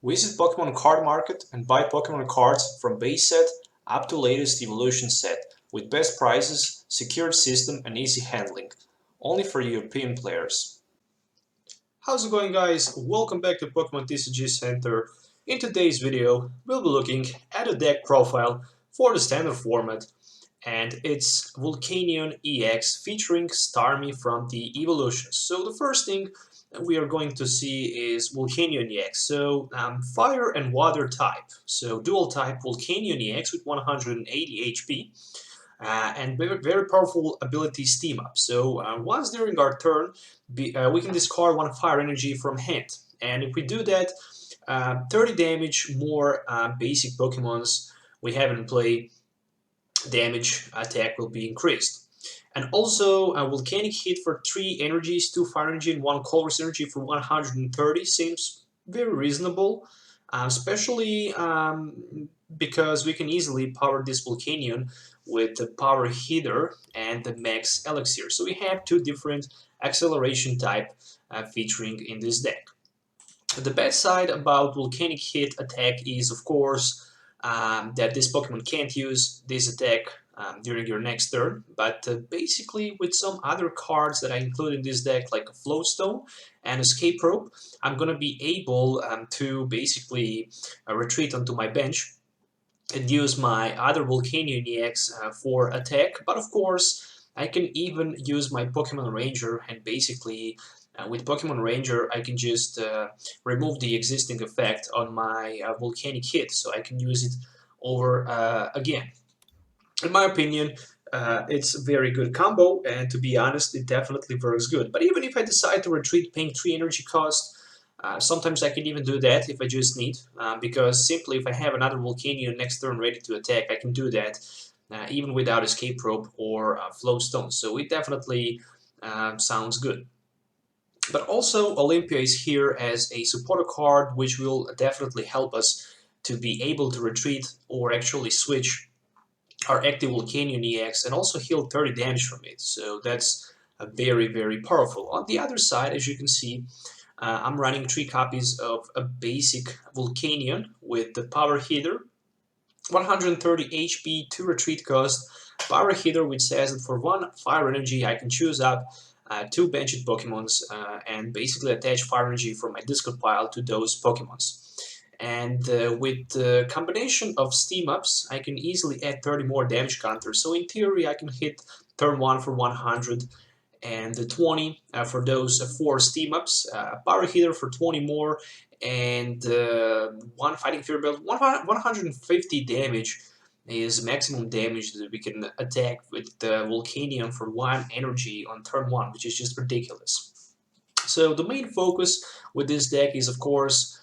Visit Pokemon Card Market and buy Pokemon cards from base set up to latest evolution set with best prices, secured system and easy handling. Only for European players. How's it going, guys? Welcome back to Pokemon TCG Center. In today's video, we'll be looking at a deck profile for the standard format, and it's Volcanion-EX featuring Starmie from the evolutions. So the first thing we are going to see is Volcanion-EX. So fire and water type. So dual type Volcanion-EX with 180 HP. And very powerful ability Steam Up. So once during our turn, we can discard one fire energy from hand. And if we do that, 30 damage more basic Pokemons we have in play, damage attack will be increased. And also a volcanic hit for 3 energies, 2 fire energy and 1 colorless energy for 130 seems very reasonable, especially because we can easily power this Volcanion with the power heater and the max elixir. So we have 2 different acceleration type featuring in this deck. The bad side about volcanic hit attack is, of course, that this Pokemon can't use this attack during your next turn, but basically with some other cards that I include in this deck, like a Flowstone and Escape Rope, I'm gonna be able to basically retreat onto my bench and use my other Volcanion-EX for attack. But of course, I can even use my Pokemon Ranger, and basically with Pokemon Ranger, I can just remove the existing effect on my volcanic hit, so I can use it over again. In my opinion, it's a very good combo, and to be honest, it definitely works good. But even if I decide to retreat paying 3 energy cost, sometimes I can even do that if I just need, because simply if I have another Volcanion next turn ready to attack, I can do that even without Escape Rope or Flowstone. So it definitely sounds good. But also Olympia is here as a supporter card, which will definitely help us to be able to retreat or actually switch our active Volcanion-EX and also heal 30 damage from it. So that's very powerful. On the other side, as you can see, I'm running 3 copies of a basic Volcanion with the power heater, 130 HP, 2 retreat cost, power heater, which says that for 1 fire energy I can choose up 2 benched Pokemons and basically attach fire energy from my discard pile to those Pokemons. And with the combination of steam ups, I can easily add 30 more damage counters. So in theory, I can hit turn 1 for 100 and 20 for those 4 steam ups, power heater for 20 more, and 1 fighting fear belt. 150 damage is maximum damage that we can attack with the Volcanion for 1 energy on turn 1, which is just ridiculous. So the main focus with this deck is, of course,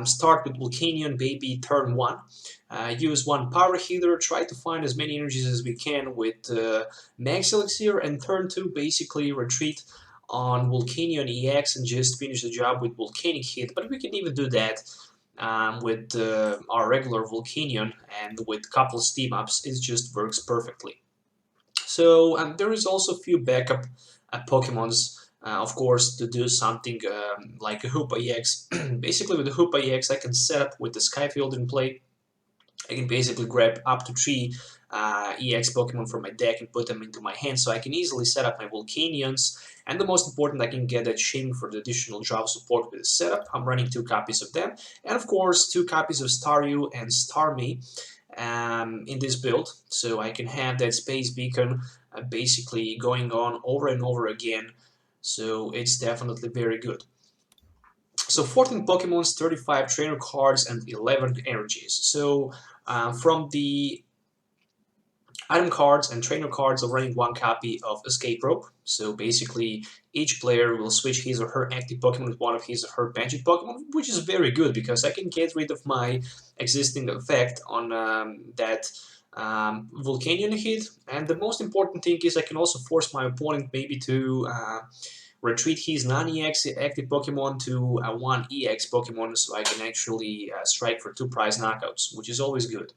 start with Volcanion baby turn 1, use 1 power healer, try to find as many energies as we can with max elixir, and turn 2 basically retreat on Volcanion-EX and just finish the job with volcanic hit. But we can even do that with our regular Volcanion, and with couple steam ups it just works perfectly. So there is also a few backup Pokemons, of course, to do something like a Hoopa-EX. Basically with the Hoopa-EX I can set up with the Skyfield in play. I can basically grab up to 3 EX Pokemon from my deck and put them into my hand, so I can easily set up my Volcanions. And the most important, I can get that Shaymin for the additional drop support with the setup. I'm running 2 copies of them, and of course 2 copies of Staryu and Starmie in this build, so I can have that Space Beacon basically going on over and over again. So it's definitely very good. So 14 Pokemons, 35 trainer cards, and 11 energies. So from the item cards and trainer cards, I'm running 1 copy of Escape Rope. So basically each player will switch his or her active Pokemon with one of his or her benched Pokemon, which is very good because I can get rid of my existing effect on that Volcanion hit. And the most important thing is I can also force my opponent maybe to retreat his non-EX active Pokemon to 1 EX Pokemon, so I can actually strike for 2 prize knockouts, which is always good.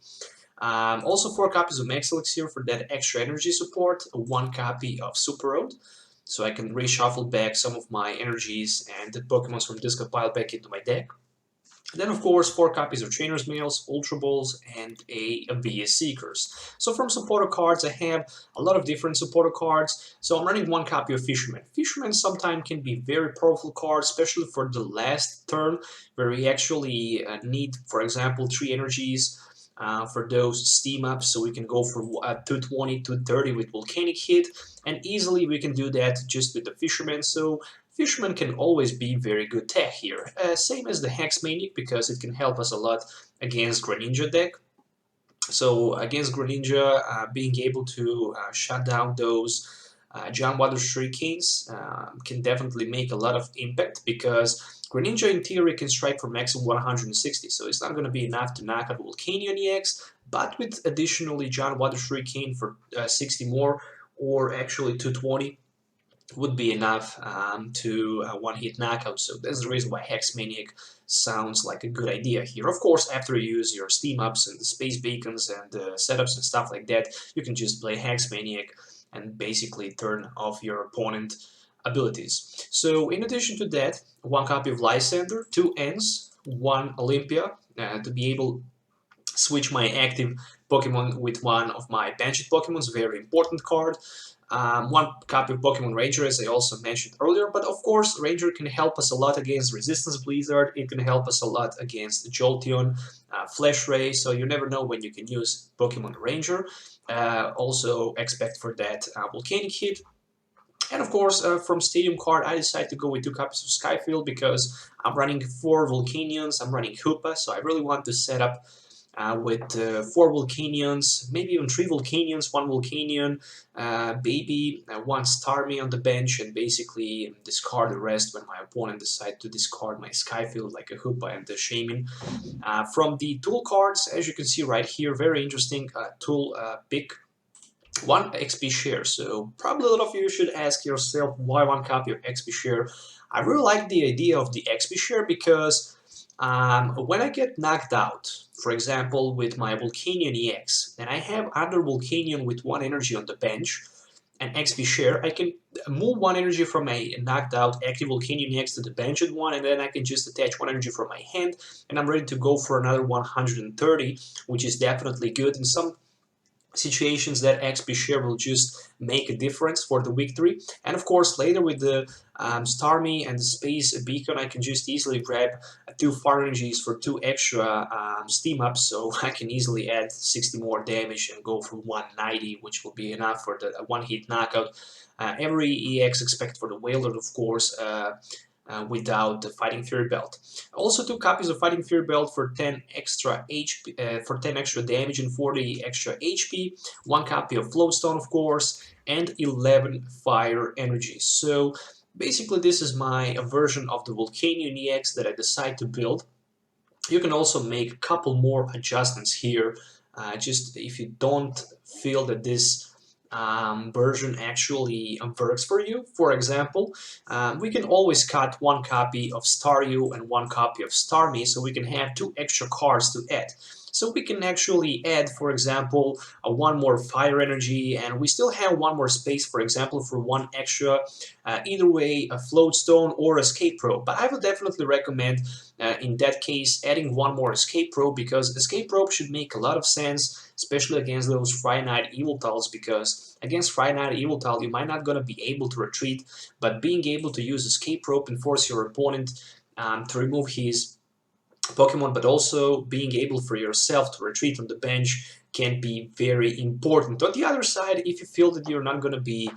Also 4 copies of Max Elixir for that extra energy support, 1 copy of Super Rod, so I can reshuffle back some of my energies and the Pokemons from discard pile back into my deck. Then, of course, 4 copies of Trainer's Mails, Ultra Balls, and a VS Seekers. So from supporter cards, I have a lot of different supporter cards. So I'm running 1 copy of Fisherman. Fisherman sometimes can be very powerful card, especially for the last turn, where we actually need, for example, 3 energies for those steam ups, so we can go for 220, 230 with Volcanic hit, and easily we can do that just with the Fisherman. So Fisherman can always be very good tech here. Same as the Hex Maniac, because it can help us a lot against Greninja deck. So against Greninja, being able to shut down those Giant Water Shurikens can definitely make a lot of impact, because Greninja in theory can strike for maximum 160, so it's not going to be enough to knock out Volcanion-EX, but with additionally Giant Water Shuriken for 60 more, or actually 220, would be enough to one-hit knockout. So that's the reason why Hex Maniac sounds like a good idea here. Of course, after you use your steam ups and the space beacons and setups and stuff like that, you can just play Hex Maniac and basically turn off your opponent abilities. So in addition to that, 1 copy of Lysander, 2 Ents, 1 Olympia to be able to switch my active Pokemon with one of my benched Pokemons, very important card. 1 copy of Pokemon Ranger, as I also mentioned earlier, but of course Ranger can help us a lot against Resistance Blizzard, it can help us a lot against Jolteon, Flash Ray, so you never know when you can use Pokemon Ranger. Also expect for that Volcanic hit. And of course, from Stadium card, I decided to go with 2 copies of Skyfield, because I'm running 4 Volcanions, I'm running Hoopa, so I really want to set up with 4 Volcanions, maybe even 3 Volcanions, 1 Volcanion, Baby, 1 Starmie on the bench, and basically discard the rest when my opponent decides to discard my Skyfield, like a Hoopa and the Shaymin. From the tool cards, as you can see right here, very interesting tool pick. 1 XP share. So probably a lot of you should ask yourself, why 1 copy of XP share? I really like the idea of the XP share, because when I get knocked out, for example with my Volcanion-EX, and I have other Volcanion with 1 energy on the bench, and XP share, I can move 1 energy from a knocked out active Volcanion-EX to the benched one, and then I can just attach 1 energy from my hand, and I'm ready to go for another 130, which is definitely good. In some situations that XP share will just make a difference for the victory. And of course later with the Starmie and the Space Beacon, I can just easily grab 2 fire energies for 2 extra steam ups, so I can easily add 60 more damage and go for 190, which will be enough for the 1-hit knockout. Every EX except for the Whaler, of course, without the Fighting Fury Belt. Also 2 copies of Fighting Fury Belt for 10 extra HP, for 10 extra damage and 40 extra HP. 1 copy of Flowstone, of course, and 11 fire energies. So basically this is my version of the Volcanion-EX that I decide to build. You can also make a couple more adjustments here, just if you don't feel that this version actually works for you. For example, we can always cut 1 copy of Staryu and 1 copy of Starmie, so we can have 2 extra cards to add. So we can actually add, for example, 1 more fire energy, and we still have 1 more space, for example, for 1 extra, either way, a Floatstone or Escape Rope. But I would definitely recommend, in that case, adding 1 more Escape Rope, because Escape Rope should make a lot of sense, especially against those Friday Night Eviltals, because against Friday Night Eviltal you might not gonna be able to retreat, but being able to use Escape Rope and force your opponent to remove his Pokemon, but also being able for yourself to retreat on the bench can be very important. On the other side, if you feel that you're not going to be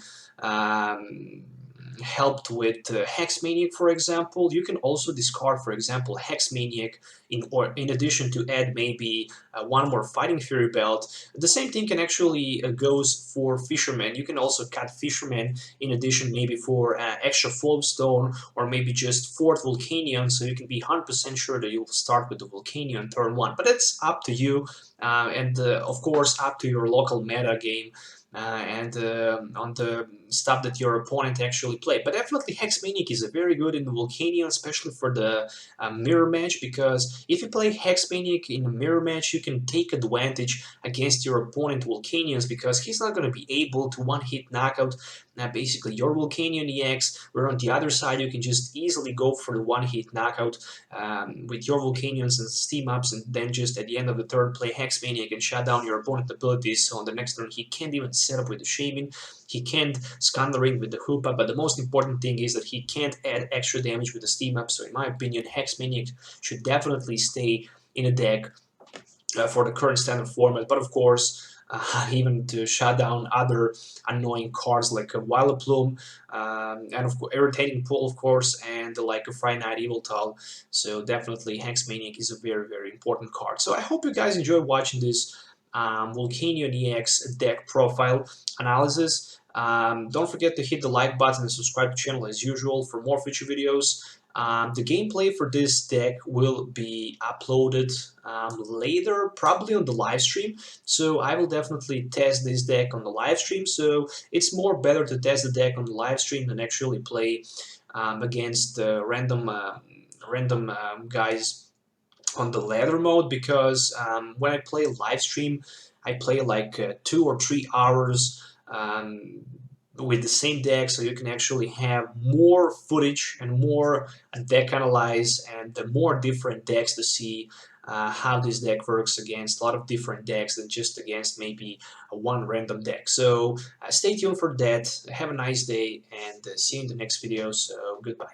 helped with Hex Maniac, for example, you can also discard, for example, Hex Maniac in addition to add maybe 1 more Fighting Fury Belt. The same thing can actually goes for Fisherman. You can also cut Fisherman in addition maybe for extra Flowstone, or maybe just 4th Volcanion, so you can be 100% sure that you'll start with the Volcanion turn 1. But it's up to you, and of course up to your local meta game. And on the stuff that your opponent actually played. But definitely Hex-Maniac is a very good in the Volcanion, especially for the mirror match, because if you play Hex-Maniac in a mirror match, you can take advantage against your opponent Volcanions, because he's not going to be able to one-hit knockout basically your Volcanion-EX, where on the other side you can just easily go for the one-hit knockout with your Volcanions and steam ups, and then just at the end of the turn play Hex-Maniac and shut down your opponent's abilities. So on the next turn he can't even set up with the Shaymin, he can't scan the ring with the Hoopa, but the most important thing is that he can't add extra damage with the steam up. So in my opinion, Hex-Maniac should definitely stay in a deck for the current standard format, but of course, even to shut down other annoying cards like a Vileplume, and of course, Irritating Pull, of course, and like a Friday Night Evil Tall. So definitely, Hex-Maniac is a very, very important card. So I hope you guys enjoyed watching this Volcanion-EX deck profile analysis. Don't forget to hit the like button and subscribe to the channel as usual for more future videos. The gameplay for this deck will be uploaded later, probably on the live stream. So I will definitely test this deck on the live stream. So it's more better to test the deck on the live stream than actually play against random guys on the ladder mode, because when I play live stream, I play like 2 or 3 hours with the same deck, so you can actually have more footage and more deck analyze and more different decks to see how this deck works against a lot of different decks than just against maybe one random deck. So stay tuned for that. Have a nice day, and see you in the next video. So goodbye.